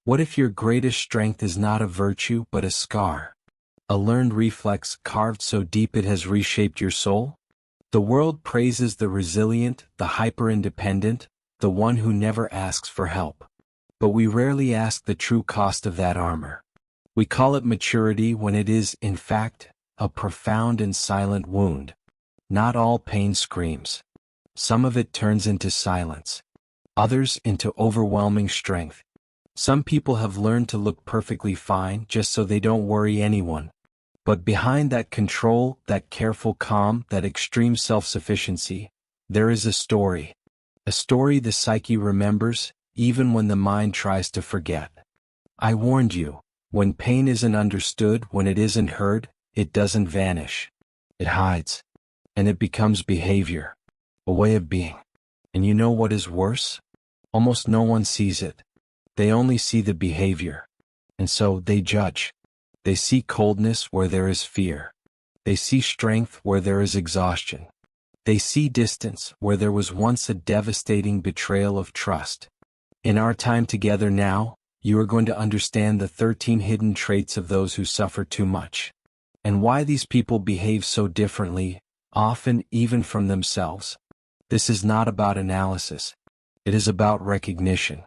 What if your greatest strength is not a virtue but a scar? A learned reflex carved so deep it has reshaped your soul? The world praises the resilient, the hyper-independent, the one who never asks for help. But we rarely ask the true cost of that armor. We call it maturity when it is, in fact, a profound and silent wound. Not all pain screams. Some of it turns into silence. Others into overwhelming strength. Some people have learned to look perfectly fine just so they don't worry anyone. But behind that control, that careful calm, that extreme self-sufficiency, there is a story. A story the psyche remembers, even when the mind tries to forget. I warned you, when pain isn't understood, when it isn't heard, it doesn't vanish. It hides. And it becomes behavior. A way of being. And you know what is worse? Almost no one sees it. They only see the behavior. And so they judge. They see coldness where there is fear. They see strength where there is exhaustion. They see distance where there was once a devastating betrayal of trust. In our time together now, you are going to understand the 13 hidden traits of those who suffer too much. And why these people behave so differently, often even from themselves. This is not about analysis. It is about recognition.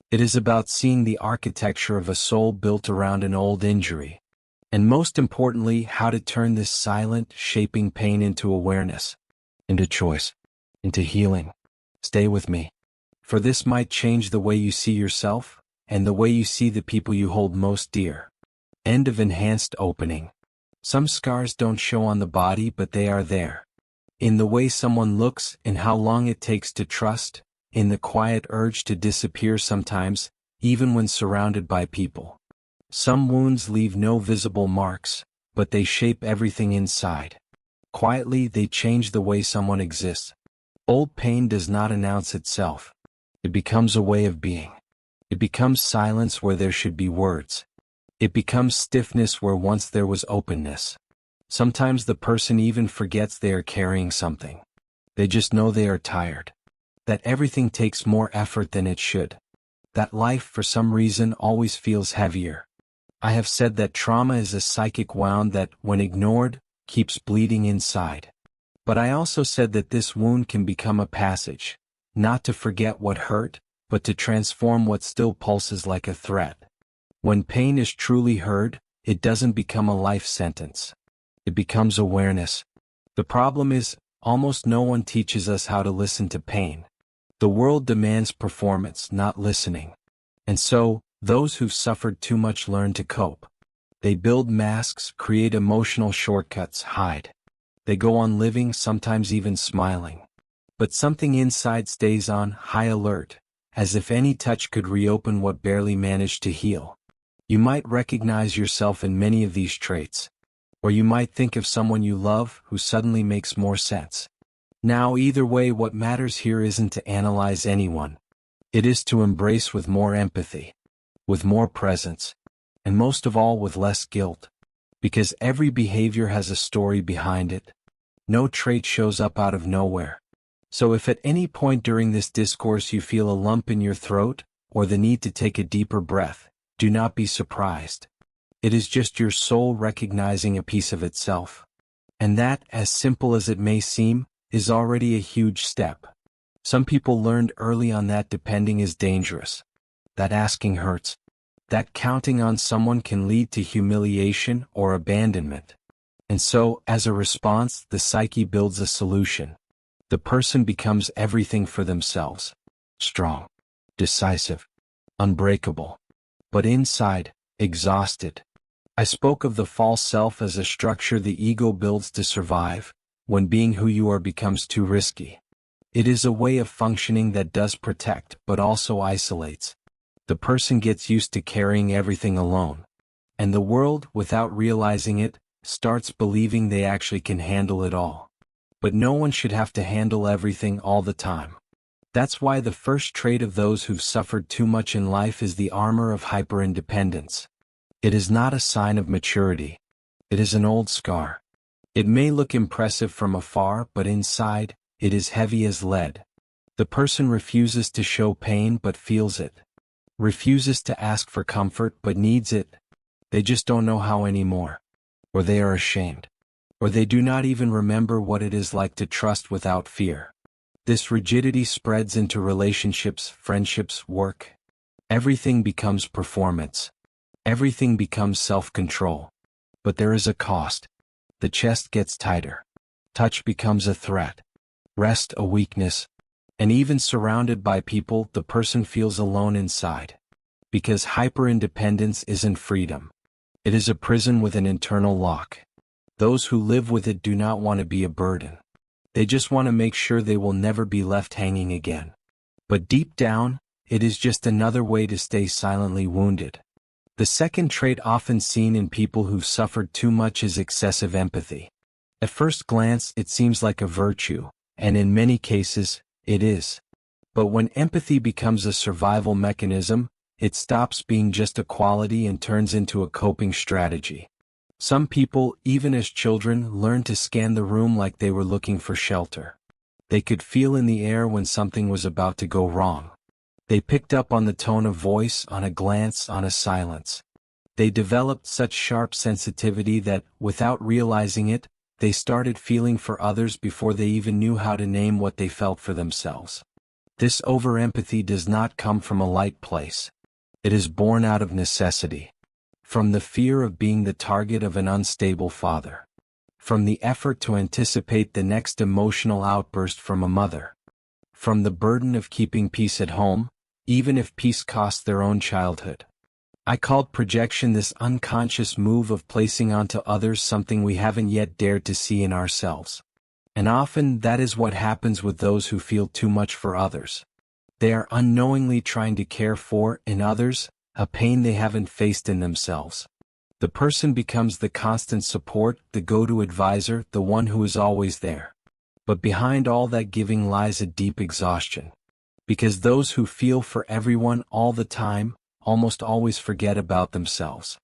It is about seeing the architecture of a soul built around an old injury. And most importantly, how to turn this silent, shaping pain into awareness, into choice, into healing. Stay with me. For this might change the way you see yourself, and the way you see the people you hold most dear. End of enhanced opening. Some scars don't show on the body, but they are there. In the way someone looks, in how long it takes to trust, in the quiet urge to disappear sometimes, even when surrounded by people. Some wounds leave no visible marks, but they shape everything inside. Quietly, they change the way someone exists. Old pain does not announce itself. It becomes a way of being. It becomes silence where there should be words. It becomes stiffness where once there was openness. Sometimes the person even forgets they are carrying something. They just know they are tired. That everything takes more effort than it should. That life, for some reason, always feels heavier. I have said that trauma is a psychic wound that, when ignored, keeps bleeding inside. But I also said that this wound can become a passage, not to forget what hurt, but to transform what still pulses like a threat. When pain is truly heard, it doesn't become a life sentence. It becomes awareness. The problem is, almost no one teaches us how to listen to pain. The world demands performance, not listening. And so, those who've suffered too much learn to cope. They build masks, create emotional shortcuts, hide. They go on living, sometimes even smiling. But something inside stays on high alert, as if any touch could reopen what barely managed to heal. You might recognize yourself in many of these traits. Or you might think of someone you love who suddenly makes more sense. Now, either way, what matters here isn't to analyze anyone. It is to embrace with more empathy, with more presence, and most of all with less guilt. Because every behavior has a story behind it. No trait shows up out of nowhere. So if at any point during this discourse you feel a lump in your throat, or the need to take a deeper breath, do not be surprised. It is just your soul recognizing a piece of itself. And that, as simple as it may seem, is already a huge step. Some people learned early on that depending is dangerous. That asking hurts. That counting on someone can lead to humiliation or abandonment. And so, as a response, the psyche builds a solution. The person becomes everything for themselves. Strong, decisive, unbreakable. But inside, exhausted. I spoke of the false self as a structure the ego builds to survive, when being who you are becomes too risky. It is a way of functioning that does protect but also isolates. The person gets used to carrying everything alone. And the world, without realizing it, starts believing they actually can handle it all. But no one should have to handle everything all the time. That's why the first trait of those who've suffered too much in life is the armor of hyperindependence. It is not a sign of maturity. It is an old scar. It may look impressive from afar, but inside, it is heavy as lead. The person refuses to show pain but feels it. refuses to ask for comfort but needs it. They just don't know how anymore. Or they are ashamed. Or they do not even remember what it is like to trust without fear. This rigidity spreads into relationships, friendships, work. Everything becomes performance. Everything becomes self-control. But there is a cost. The chest gets tighter. Touch becomes a threat. Rest a weakness. And even surrounded by people, the person feels alone inside. Because hyper-independence isn't freedom. It is a prison with an internal lock. Those who live with it do not want to be a burden. They just want to make sure they will never be left hanging again. But deep down, it is just another way to stay silently wounded. The second trait often seen in people who've suffered too much is excessive empathy. At first glance, it seems like a virtue, and in many cases, it is. But when empathy becomes a survival mechanism, it stops being just a quality and turns into a coping strategy. Some people, even as children, learn to scan the room like they were looking for shelter. They could feel in the air when something was about to go wrong. They picked up on the tone of voice, on a glance, on a silence. They developed such sharp sensitivity that, without realizing it, they started feeling for others before they even knew how to name what they felt for themselves. This over-empathy does not come from a light place. It is born out of necessity. From the fear of being the target of an unstable father. From the effort to anticipate the next emotional outburst from a mother. From the burden of keeping peace at home, even if peace costs their own childhood. I called projection this unconscious move of placing onto others something we haven't yet dared to see in ourselves. And often that is what happens with those who feel too much for others. They are unknowingly trying to care for, in others, a pain they haven't faced in themselves. The person becomes the constant support, the go-to advisor, the one who is always there. But behind all that giving lies a deep exhaustion. Because those who feel for everyone all the time, almost always forget about themselves.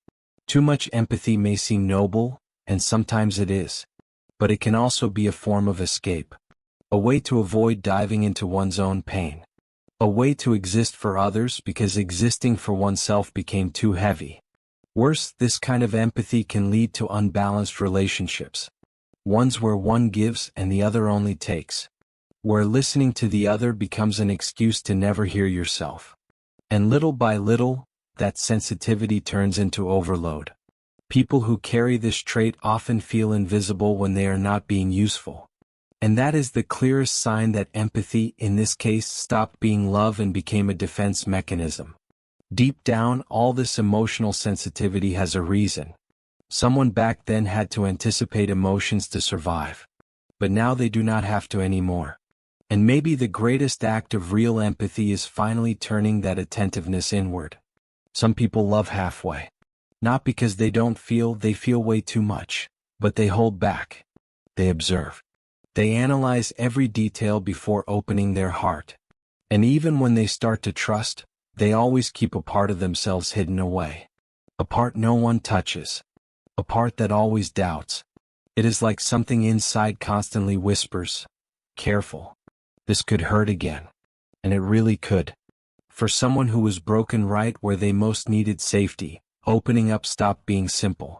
Too much empathy may seem noble, and sometimes it is. But it can also be a form of escape. A way to avoid diving into one's own pain. A way to exist for others because existing for oneself became too heavy. Worse, this kind of empathy can lead to unbalanced relationships. Ones where one gives and the other only takes. Where listening to the other becomes an excuse to never hear yourself. And little by little, that sensitivity turns into overload. People who carry this trait often feel invisible when they are not being useful. And that is the clearest sign that empathy, in this case, stopped being love and became a defense mechanism. Deep down, all this emotional sensitivity has a reason. Someone back then had to anticipate emotions to survive. But now they do not have to anymore. And maybe the greatest act of real empathy is finally turning that attentiveness inward. Some people love halfway. Not because they don't feel, they feel way too much, but they hold back. They observe. They analyze every detail before opening their heart. And even when they start to trust, they always keep a part of themselves hidden away. A part no one touches. A part that always doubts. It is like something inside constantly whispers, "Careful. This could hurt again." And it really could. For someone who was broken right where they most needed safety, opening up stopped being simple.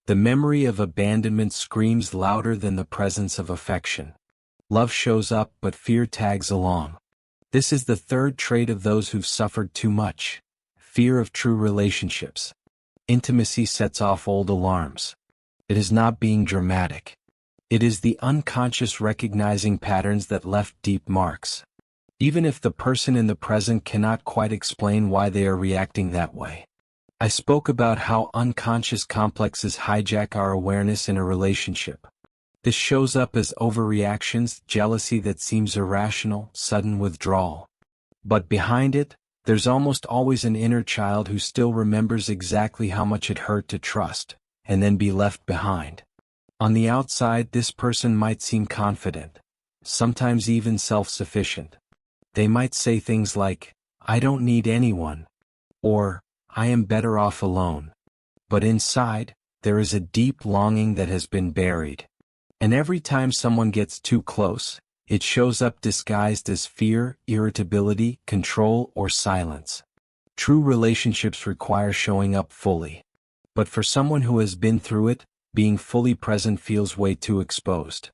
The memory of abandonment screams louder than the presence of affection. Love shows up but fear tags along. This is the third trait of those who've suffered too much. Fear of true relationships. Intimacy sets off old alarms. It is not being dramatic. It is the unconscious recognizing patterns that left deep marks. Even if the person in the present cannot quite explain why they are reacting that way. I spoke about how unconscious complexes hijack our awareness in a relationship. This shows up as overreactions, jealousy that seems irrational, sudden withdrawal. But behind it, there's almost always an inner child who still remembers exactly how much it hurt to trust, and then be left behind. On the outside, this person might seem confident, sometimes even self-sufficient. They might say things like, "I don't need anyone," or, "I am better off alone." But inside, there is a deep longing that has been buried. And every time someone gets too close, it shows up disguised as fear, irritability, control, or silence. True relationships require showing up fully. But for someone who has been through it, being fully present feels way too exposed.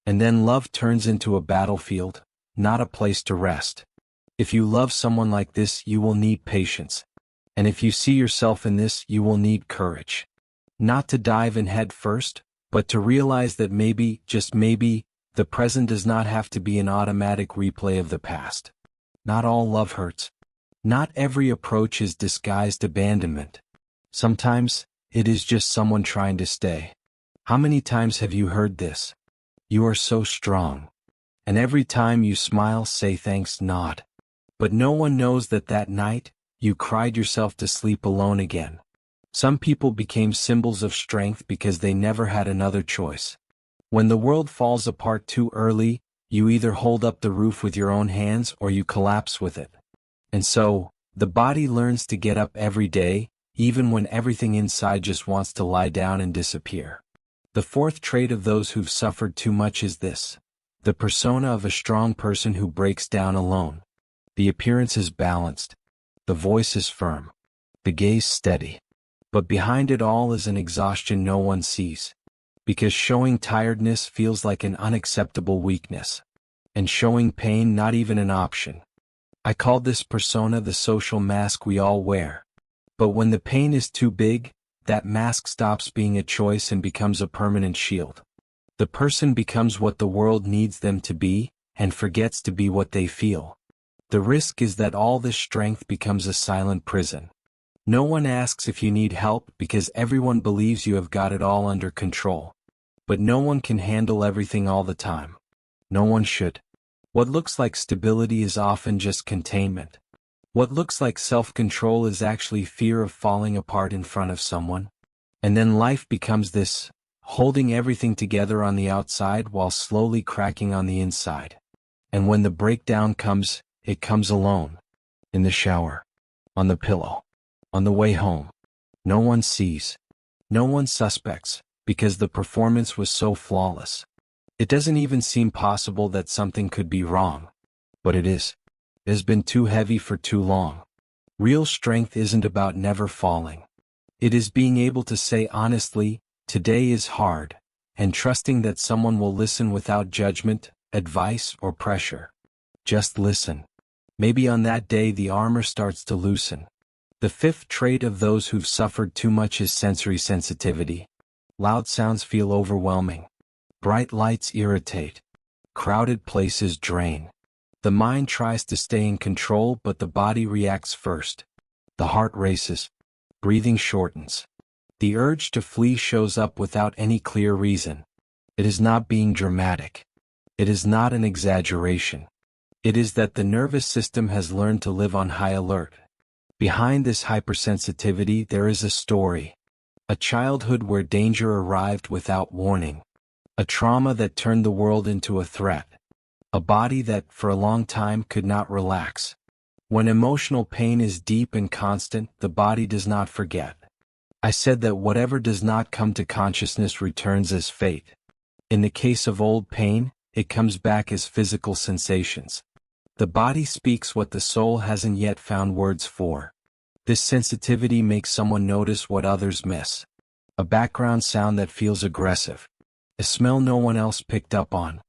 And then love turns into a battlefield, not a place to rest. If you love someone like this, you will need patience. And if you see yourself in this, you will need courage. Not to dive in head first, but to realize that maybe, just maybe, the present does not have to be an automatic replay of the past. Not all love hurts. Not every approach is disguised abandonment. Sometimes, it is just someone trying to stay. How many times have you heard this? You are so strong. And every time you smile, say thanks, nod. But no one knows that that night, you cried yourself to sleep alone again. Some people became symbols of strength because they never had another choice. When the world falls apart too early, you either hold up the roof with your own hands or you collapse with it. And so, the body learns to get up every day, even when everything inside just wants to lie down and disappear. The fourth trait of those who've suffered too much is this: the persona of a strong person who breaks down alone. The appearance is balanced. The voice is firm. The gaze steady. But behind it all is an exhaustion no one sees. Because showing tiredness feels like an unacceptable weakness. And showing pain not even an option. I call this persona the social mask we all wear. But when the pain is too big, that mask stops being a choice and becomes a permanent shield. The person becomes what the world needs them to be, and forgets to be what they feel. The risk is that all this strength becomes a silent prison. No one asks if you need help because everyone believes you have got it all under control. But no one can handle everything all the time. No one should. What looks like stability is often just containment. What looks like self-control is actually fear of falling apart in front of someone. And then life becomes this, holding everything together on the outside while slowly cracking on the inside. And when the breakdown comes, it comes alone. In the shower. On the pillow. On the way home. No one sees. No one suspects, because the performance was so flawless. It doesn't even seem possible that something could be wrong. But it is. It has been too heavy for too long. Real strength isn't about never falling. It is being able to say honestly, today is hard, and trusting that someone will listen without judgment, advice, or pressure. Just listen. Maybe on that day the armor starts to loosen. The fifth trait of those who've suffered too much is sensory sensitivity. Loud sounds feel overwhelming. Bright lights irritate. Crowded places drain. The mind tries to stay in control, but the body reacts first. The heart races. Breathing shortens. The urge to flee shows up without any clear reason. It is not being dramatic. It is not an exaggeration. It is that the nervous system has learned to live on high alert. Behind this hypersensitivity there is a story. A childhood where danger arrived without warning. A trauma that turned the world into a threat. A body that, for a long time, could not relax. When emotional pain is deep and constant, the body does not forget. I said that whatever does not come to consciousness returns as fate. In the case of old pain, it comes back as physical sensations. The body speaks what the soul hasn't yet found words for. This sensitivity makes someone notice what others miss. A background sound that feels aggressive. A smell no one else picked up on.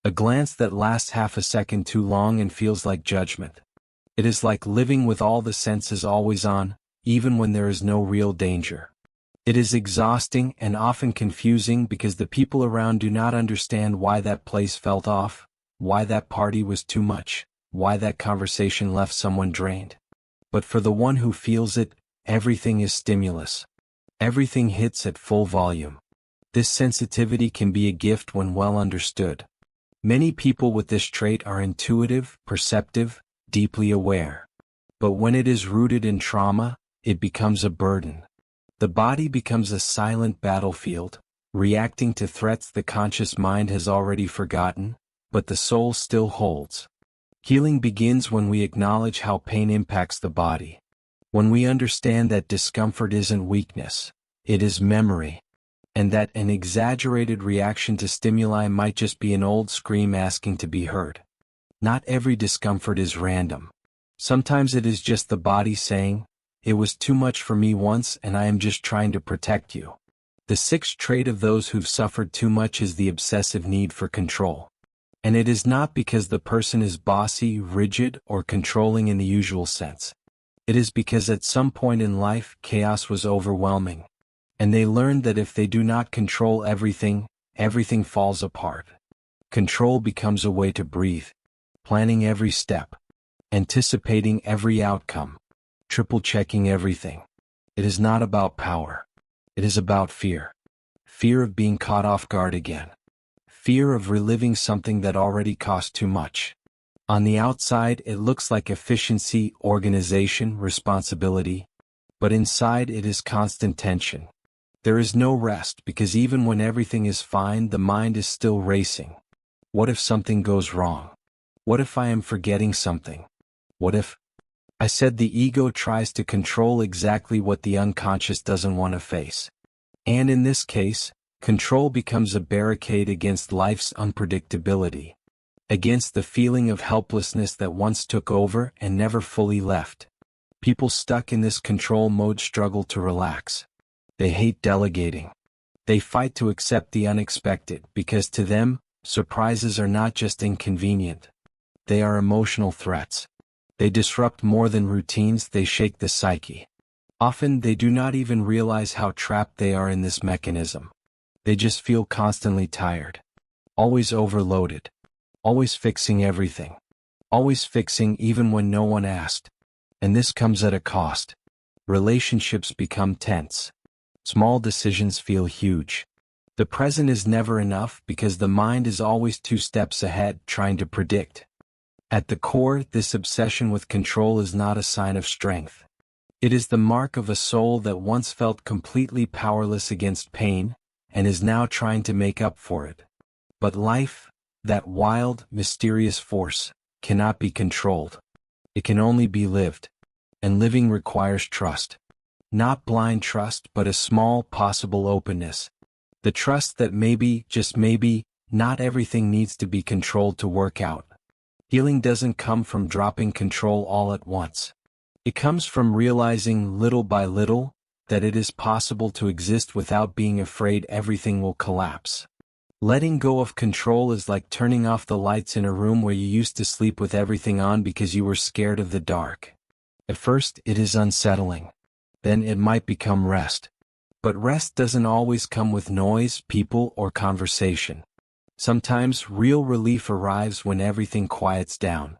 A glance that lasts half a second too long and feels like judgment. It is like living with all the senses always on, even when there is no real danger. It is exhausting and often confusing because the people around do not understand why that place felt off, why that party was too much, why that conversation left someone drained. But for the one who feels it, everything is stimulus. Everything hits at full volume. This sensitivity can be a gift when well understood. Many people with this trait are intuitive, perceptive, deeply aware. But when it is rooted in trauma, it becomes a burden. The body becomes a silent battlefield, reacting to threats the conscious mind has already forgotten, but the soul still holds. Healing begins when we acknowledge how pain impacts the body. When we understand that discomfort isn't weakness, it is memory. And that an exaggerated reaction to stimuli might just be an old scream asking to be heard. Not every discomfort is random. Sometimes it is just the body saying, "It was too much for me once and I am just trying to protect you." The sixth trait of those who've suffered too much is the obsessive need for control. And it is not because the person is bossy, rigid, or controlling in the usual sense. It is because at some point in life, chaos was overwhelming. And they learned that if they do not control everything, everything falls apart. Control becomes a way to breathe, planning every step, anticipating every outcome, triple-checking everything. It is not about power. It is about fear. Fear of being caught off guard again. Fear of reliving something that already cost too much. On the outside, it looks like efficiency, organization, responsibility. But inside it is constant tension. There is no rest because even when everything is fine, the mind is still racing. What if something goes wrong? What if I am forgetting something? What if? I said the ego tries to control exactly what the unconscious doesn't want to face. And in this case, control becomes a barricade against life's unpredictability, against the feeling of helplessness that once took over and never fully left. People stuck in this control mode struggle to relax. They hate delegating. They fight to accept the unexpected because to them, surprises are not just inconvenient. They are emotional threats. They disrupt more than routines, they shake the psyche. Often they do not even realize how trapped they are in this mechanism. They just feel constantly tired. Always overloaded. Always fixing everything. Always fixing even when no one asked. And this comes at a cost. Relationships become tense. Small decisions feel huge. The present is never enough because the mind is always 2 steps ahead trying to predict. At the core, this obsession with control is not a sign of strength. It is the mark of a soul that once felt completely powerless against pain, and is now trying to make up for it. But life, that wild, mysterious force, cannot be controlled. It can only be lived. And living requires trust. Not blind trust, but a small, possible openness. The trust that maybe, just maybe, not everything needs to be controlled to work out. Healing doesn't come from dropping control all at once. It comes from realizing little by little that it is possible to exist without being afraid everything will collapse. Letting go of control is like turning off the lights in a room where you used to sleep with everything on because you were scared of the dark. At first, it is unsettling. Then it might become rest. But rest doesn't always come with noise, people, or conversation. Sometimes real relief arrives when everything quiets down.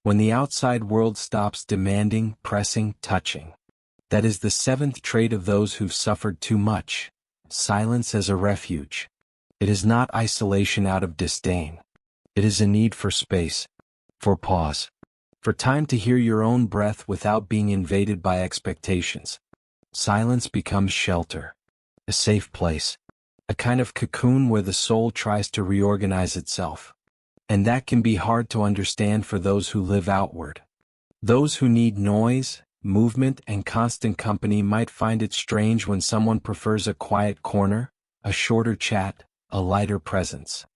When the outside world stops demanding, pressing, touching. That is the 7th trait of those who've suffered too much. Silence as a refuge. It is not isolation out of disdain. It is a need for space, for pause, for time to hear your own breath without being invaded by expectations. Silence becomes shelter, a safe place, a kind of cocoon where the soul tries to reorganize itself. And that can be hard to understand for those who live outward. Those who need noise, movement, and constant company might find it strange when someone prefers a quiet corner, a shorter chat, a lighter presence.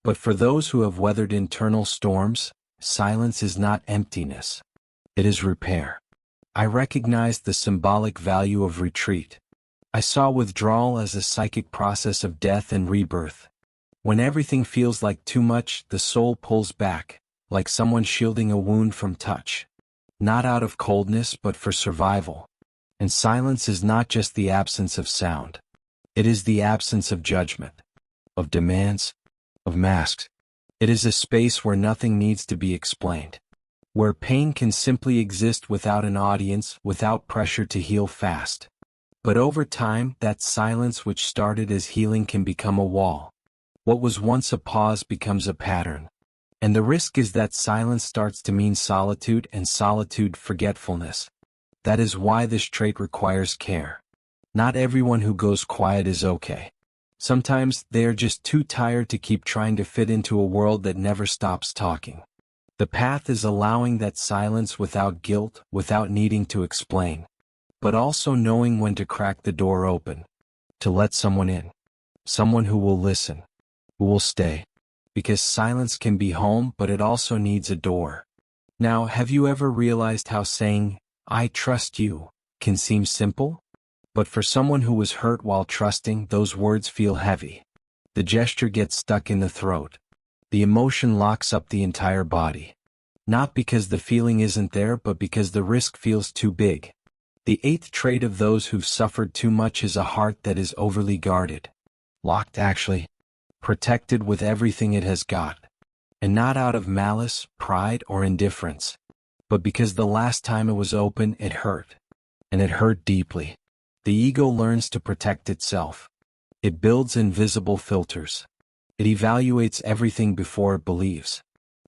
But for those who have weathered internal storms, silence is not emptiness. It is repair. I recognized the symbolic value of retreat. I saw withdrawal as a psychic process of death and rebirth. When everything feels like too much, the soul pulls back, like someone shielding a wound from touch. Not out of coldness but for survival. And silence is not just the absence of sound. It is the absence of judgment, of demands, of masks. It is a space where nothing needs to be explained. Where pain can simply exist without an audience, without pressure to heal fast. But over time, that silence which started as healing can become a wall. What was once a pause becomes a pattern. And the risk is that silence starts to mean solitude, and solitude forgetfulness. That is why this trait requires care. Not everyone who goes quiet is okay. Sometimes they are just too tired to keep trying to fit into a world that never stops talking. The path is allowing that silence without guilt, without needing to explain. But also knowing when to crack the door open. To let someone in. Someone who will listen. Who will stay. Because silence can be home, but it also needs a door. Now, have you ever realized how saying, "I trust you," can seem simple? But for someone who was hurt while trusting, those words feel heavy. The gesture gets stuck in the throat. The emotion locks up the entire body. Not because the feeling isn't there, but because the risk feels too big. The eighth trait of those who've suffered too much is a heart that is overly guarded. Locked, actually. Protected with everything it has got. And not out of malice, pride, or indifference, but because the last time it was open, it hurt. And it hurt deeply. The ego learns to protect itself. It builds invisible filters. It evaluates everything before it believes.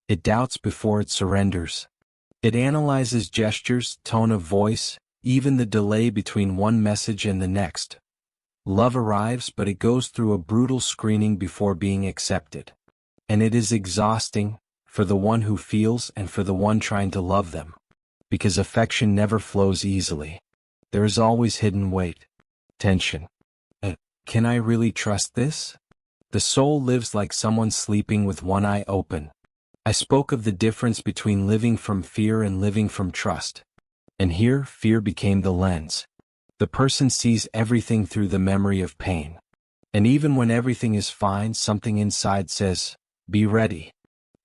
It doubts before it surrenders. It analyzes gestures, tone of voice, even the delay between one message and the next. Love arrives, but it goes through a brutal screening before being accepted. And it is exhausting, for the one who feels and for the one trying to love them. Because affection never flows easily. There is always hidden weight. Tension. Can I really trust this? The soul lives like someone sleeping with one eye open. I spoke of the difference between living from fear and living from trust. And here, fear became the lens. The person sees everything through the memory of pain. And even when everything is fine, something inside says, "Be ready.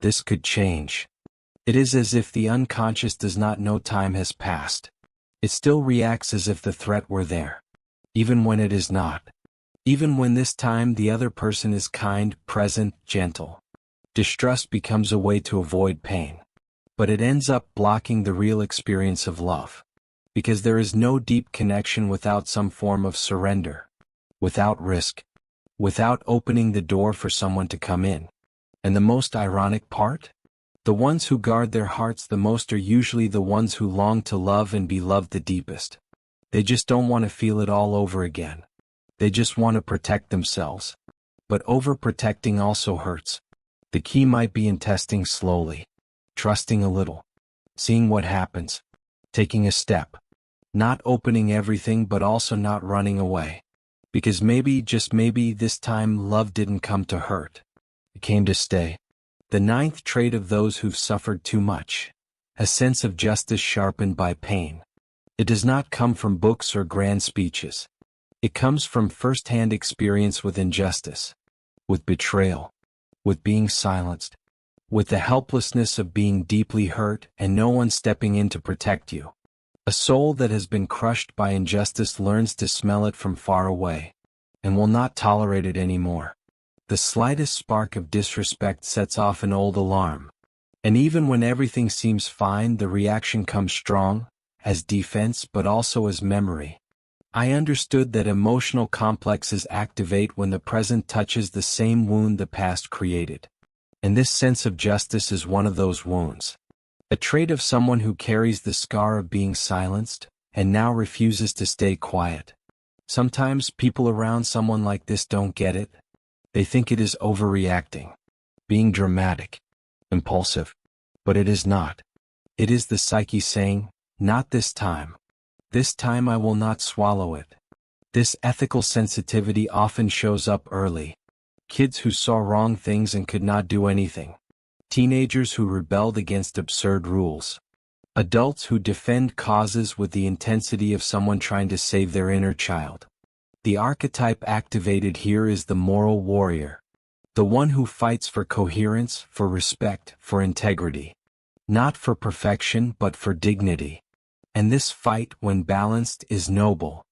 This could change." It is as if the unconscious does not know time has passed. It still reacts as if the threat were there. Even when it is not. Even when this time the other person is kind, present, gentle. Distrust becomes a way to avoid pain. But it ends up blocking the real experience of love. Because there is no deep connection without some form of surrender. Without risk. Without opening the door for someone to come in. And the most ironic part? The ones who guard their hearts the most are usually the ones who long to love and be loved the deepest. They just don't want to feel it all over again. They just want to protect themselves. But overprotecting also hurts. The key might be in testing slowly. Trusting a little. Seeing what happens. Taking a step. Not opening everything, but also not running away. Because maybe, just maybe, this time love didn't come to hurt. It came to stay. The ninth trait of those who've suffered too much. A sense of justice sharpened by pain. It does not come from books or grand speeches. It comes from first-hand experience with injustice. With betrayal. With being silenced. With the helplessness of being deeply hurt and no one stepping in to protect you. A soul that has been crushed by injustice learns to smell it from far away. And will not tolerate it anymore. The slightest spark of disrespect sets off an old alarm. And even when everything seems fine, the reaction comes strong, as defense but also as memory. I understood that emotional complexes activate when the present touches the same wound the past created. And this sense of justice is one of those wounds. A trait of someone who carries the scar of being silenced, and now refuses to stay quiet. Sometimes people around someone like this don't get it. They think it is overreacting, being dramatic, impulsive. But it is not. It is the psyche saying, "Not this time. This time I will not swallow it." This ethical sensitivity often shows up early. Kids who saw wrong things and could not do anything. Teenagers who rebelled against absurd rules. Adults who defend causes with the intensity of someone trying to save their inner child. The archetype activated here is the moral warrior. The one who fights for coherence, for respect, for integrity. Not for perfection but for dignity. And this fight, when balanced, is noble.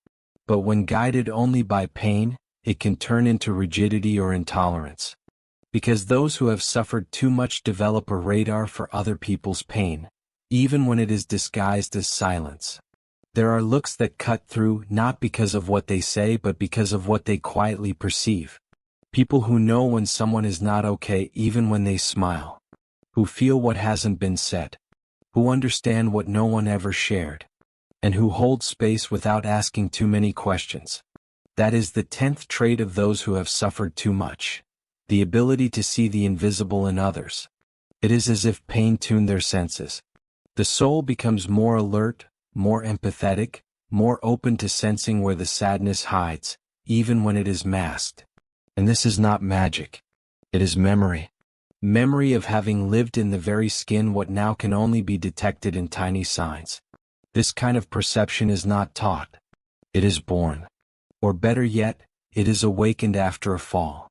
But when guided only by pain, it can turn into rigidity or intolerance. Because those who have suffered too much develop a radar for other people's pain, even when it is disguised as silence. There are looks that cut through not because of what they say but because of what they quietly perceive. People who know when someone is not okay even when they smile. Who feel what hasn't been said. Who understand what no one ever shared. And who hold space without asking too many questions. That is the 10th trait of those who have suffered too much. The ability to see the invisible in others. It is as if pain tuned their senses. The soul becomes more alert, more empathetic, more open to sensing where the sadness hides, even when it is masked. And this is not magic. It is memory. Memory of having lived in the very skin what now can only be detected in tiny signs. This kind of perception is not taught. It is born. Or better yet, it is awakened after a fall.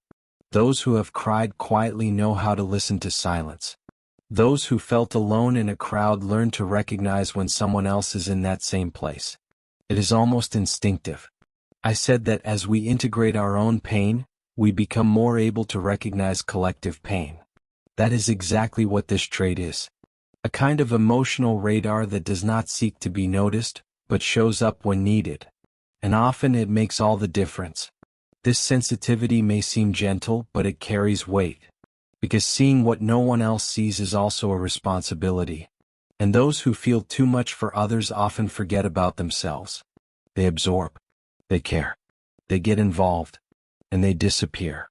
Those who have cried quietly know how to listen to silence. Those who felt alone in a crowd learn to recognize when someone else is in that same place. It is almost instinctive. I said that as we integrate our own pain, we become more able to recognize collective pain. That is exactly what this trait is. A kind of emotional radar that does not seek to be noticed, but shows up when needed. And often it makes all the difference. This sensitivity may seem gentle, but it carries weight. Because seeing what no one else sees is also a responsibility. And those who feel too much for others often forget about themselves. They absorb. They care. They get involved. And they disappear.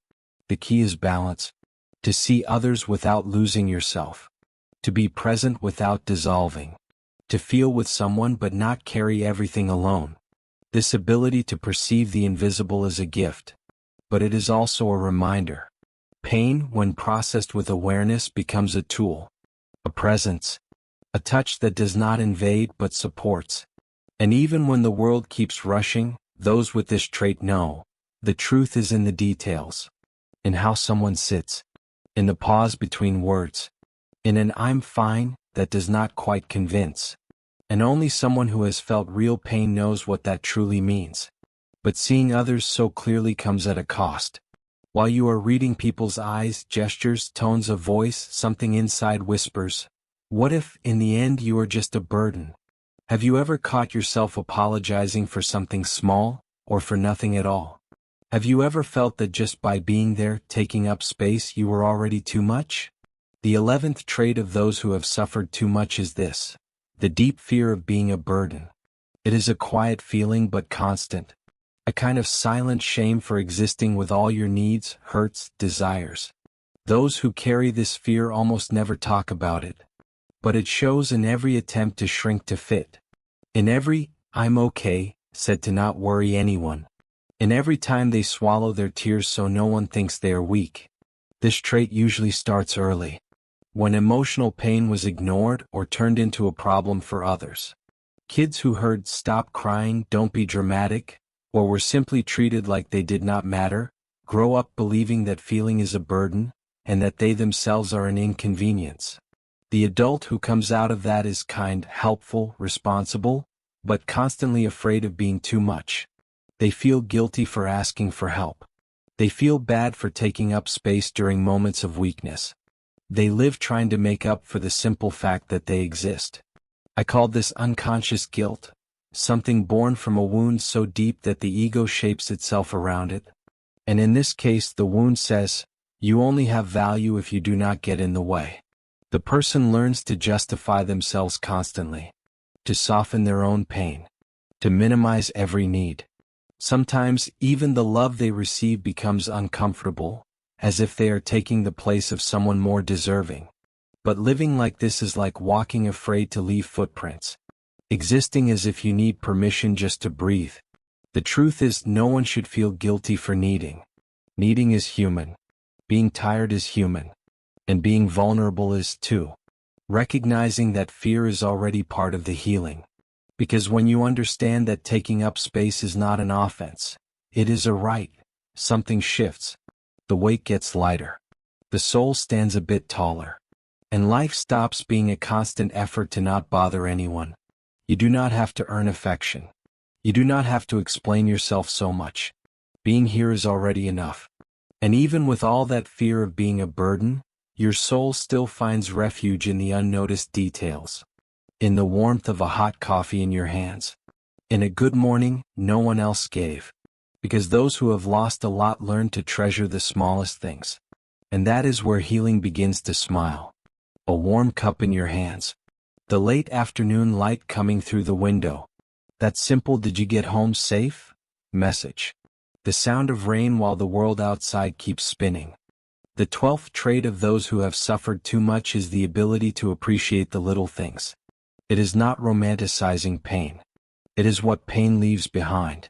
The key is balance. To see others without losing yourself. To be present without dissolving. To feel with someone but not carry everything alone. This ability to perceive the invisible is a gift. But it is also a reminder. Pain, when processed with awareness, becomes a tool. A presence. A touch that does not invade but supports. And even when the world keeps rushing, those with this trait know. The truth is in the details. In how someone sits. In the pause between words. In an "I'm fine" that does not quite convince. And only someone who has felt real pain knows what that truly means. But seeing others so clearly comes at a cost. While you are reading people's eyes, gestures, tones of voice, something inside whispers, what if, in the end, you are just a burden? Have you ever caught yourself apologizing for something small, or for nothing at all? Have you ever felt that just by being there, taking up space, you were already too much? The 11th trait of those who have suffered too much is this: the deep fear of being a burden. It is a quiet feeling but constant. A kind of silent shame for existing with all your needs, hurts, desires. Those who carry this fear almost never talk about it. But it shows in every attempt to shrink to fit. In every "I'm okay" said to not worry anyone. In every time they swallow their tears so no one thinks they are weak. This trait usually starts early. When emotional pain was ignored or turned into a problem for others. Kids who heard "stop crying, don't be dramatic," or were simply treated like they did not matter, grow up believing that feeling is a burden, and that they themselves are an inconvenience. The adult who comes out of that is kind, helpful, responsible, but constantly afraid of being too much. They feel guilty for asking for help. They feel bad for taking up space during moments of weakness. They live trying to make up for the simple fact that they exist. I call this unconscious guilt, something born from a wound so deep that the ego shapes itself around it. And in this case, the wound says, you only have value if you do not get in the way. The person learns to justify themselves constantly, to soften their own pain, to minimize every need. Sometimes even the love they receive becomes uncomfortable, as if they are taking the place of someone more deserving. But living like this is like walking afraid to leave footprints. Existing as if you need permission just to breathe. The truth is, no one should feel guilty for needing. Needing is human. Being tired is human. And being vulnerable is too. Recognizing that fear is already part of the healing. Because when you understand that taking up space is not an offense, it is a right, something shifts. The weight gets lighter. The soul stands a bit taller. And life stops being a constant effort to not bother anyone. You do not have to earn affection. You do not have to explain yourself so much. Being here is already enough. And even with all that fear of being a burden, your soul still finds refuge in the unnoticed details. In the warmth of a hot coffee in your hands. In a good morning no one else gave. Because those who have lost a lot learn to treasure the smallest things. And that is where healing begins to smile. A warm cup in your hands. The late afternoon light coming through the window. That simple "did you get home safe?" message. The sound of rain while the world outside keeps spinning. The 12th trait of those who have suffered too much is the ability to appreciate the little things. It is not romanticizing pain. It is what pain leaves behind.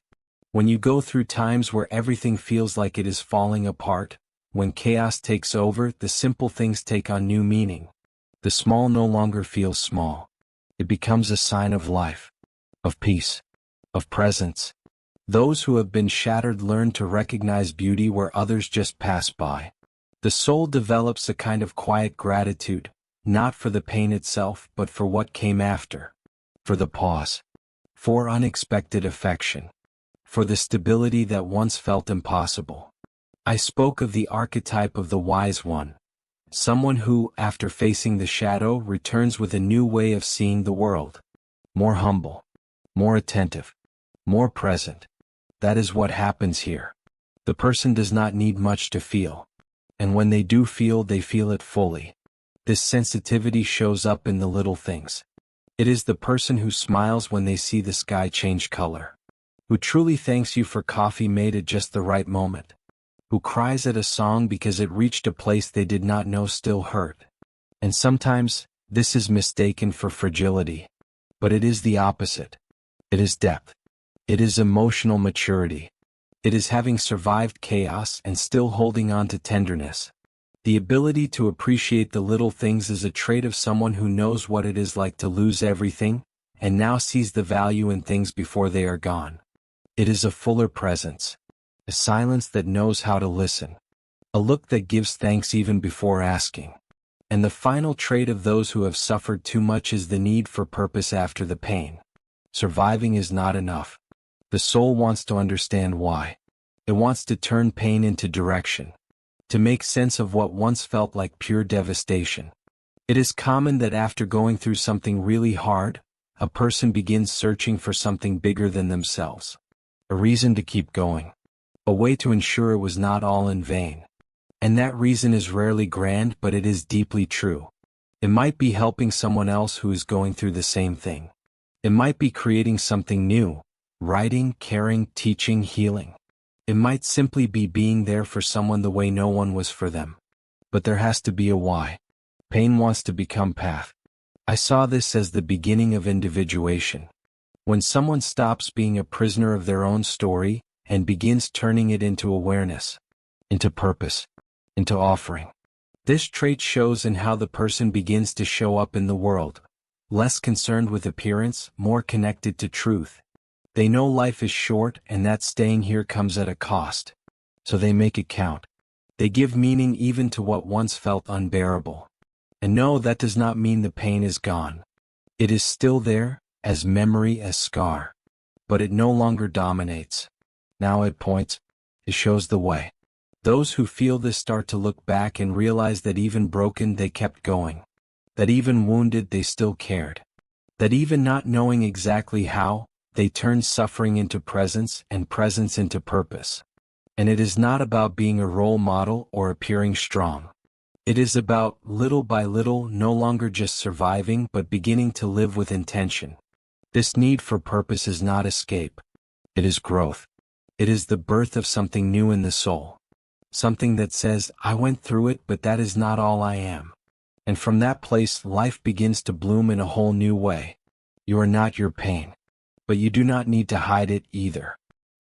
When you go through times where everything feels like it is falling apart, when chaos takes over, the simple things take on new meaning. The small no longer feels small. It becomes a sign of life, of peace, of presence. Those who have been shattered learn to recognize beauty where others just pass by. The soul develops a kind of quiet gratitude, not for the pain itself but for what came after. For the pause. For unexpected affection. For the stability that once felt impossible. I spoke of the archetype of the wise one. Someone who, after facing the shadow, returns with a new way of seeing the world. More humble. More attentive. More present. That is what happens here. The person does not need much to feel. And when they do feel, they feel it fully. This sensitivity shows up in the little things. It is the person who smiles when they see the sky change color. Who truly thanks you for coffee made at just the right moment. Who cries at a song because it reached a place they did not know still hurt. And sometimes, this is mistaken for fragility. But it is the opposite. It is depth. It is emotional maturity. It is having survived chaos and still holding on to tenderness. The ability to appreciate the little things is a trait of someone who knows what it is like to lose everything, and now sees the value in things before they are gone. It is a fuller presence. A silence that knows how to listen. A look that gives thanks even before asking. And the final trait of those who have suffered too much is the need for purpose after the pain. Surviving is not enough. The soul wants to understand why. It wants to turn pain into direction. To make sense of what once felt like pure devastation. It is common that after going through something really hard, a person begins searching for something bigger than themselves. A reason to keep going. A way to ensure it was not all in vain. And that reason is rarely grand, but it is deeply true. It might be helping someone else who is going through the same thing. It might be creating something new, writing, caring, teaching, healing. It might simply be being there for someone the way no one was for them. But there has to be a why. Pain wants to become path. I saw this as the beginning of individuation. When someone stops being a prisoner of their own story, and begins turning it into awareness, into purpose, into offering. This trait shows in how the person begins to show up in the world, less concerned with appearance, more connected to truth. They know life is short and that staying here comes at a cost. So they make it count. They give meaning even to what once felt unbearable. And no, that does not mean the pain is gone. It is still there, as memory, as scar. But it no longer dominates. Now it points, it shows the way. Those who feel this start to look back and realize that even broken they kept going. That even wounded they still cared. That even not knowing exactly how, they turned suffering into presence and presence into purpose. And it is not about being a role model or appearing strong. It is about, little by little, no longer just surviving but beginning to live with intention. This need for purpose is not escape. It is growth. It is the birth of something new in the soul. Something that says, I went through it, but that is not all I am. And from that place, life begins to bloom in a whole new way. You are not your pain. But you do not need to hide it either.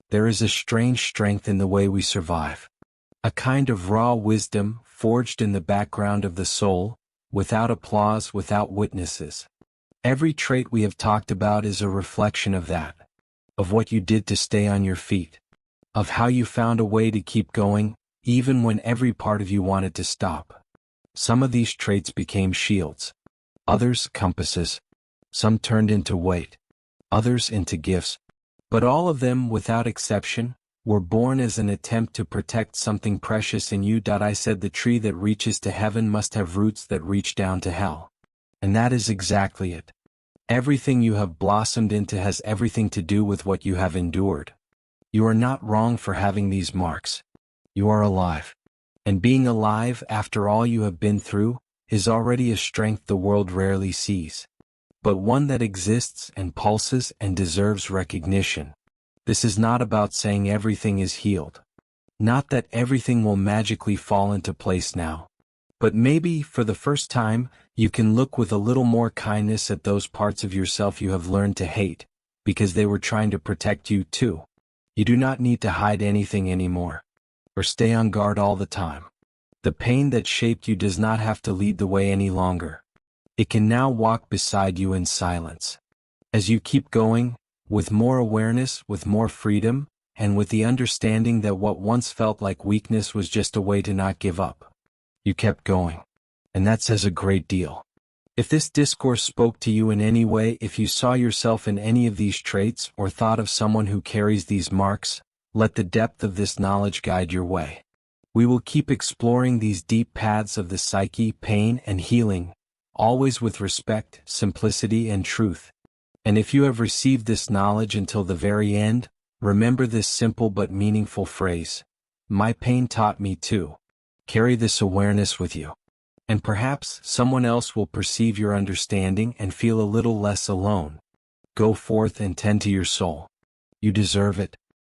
There is a strange strength in the way we survive. A kind of raw wisdom, forged in the background of the soul, without applause, without witnesses. Every trait we have talked about is a reflection of that. Of what you did to stay on your feet. Of how you found a way to keep going, even when every part of you wanted to stop. Some of these traits became shields. Others, compasses. Some turned into weight. Others into gifts. But all of them, without exception, were born as an attempt to protect something precious in you. I said the tree that reaches to heaven must have roots that reach down to hell. And that is exactly it. Everything you have blossomed into has everything to do with what you have endured. You are not wrong for having these marks. You are alive. And being alive after all you have been through is already a strength the world rarely sees. But one that exists and pulses and deserves recognition. This is not about saying everything is healed. Not that everything will magically fall into place now. But maybe, for the first time, you can look with a little more kindness at those parts of yourself you have learned to hate, because they were trying to protect you too. You do not need to hide anything anymore. Or stay on guard all the time. The pain that shaped you does not have to lead the way any longer. It can now walk beside you in silence. As you keep going, with more awareness, with more freedom, and with the understanding that what once felt like weakness was just a way to not give up, you kept going. And that says a great deal. If this discourse spoke to you in any way, if you saw yourself in any of these traits or thought of someone who carries these marks, let the depth of this knowledge guide your way. We will keep exploring these deep paths of the psyche, pain, and healing, always with respect, simplicity, and truth. And if you have received this knowledge until the very end, remember this simple but meaningful phrase: my pain taught me too. Carry this awareness with you. And perhaps someone else will perceive your understanding and feel a little less alone. Go forth and tend to your soul. You deserve it.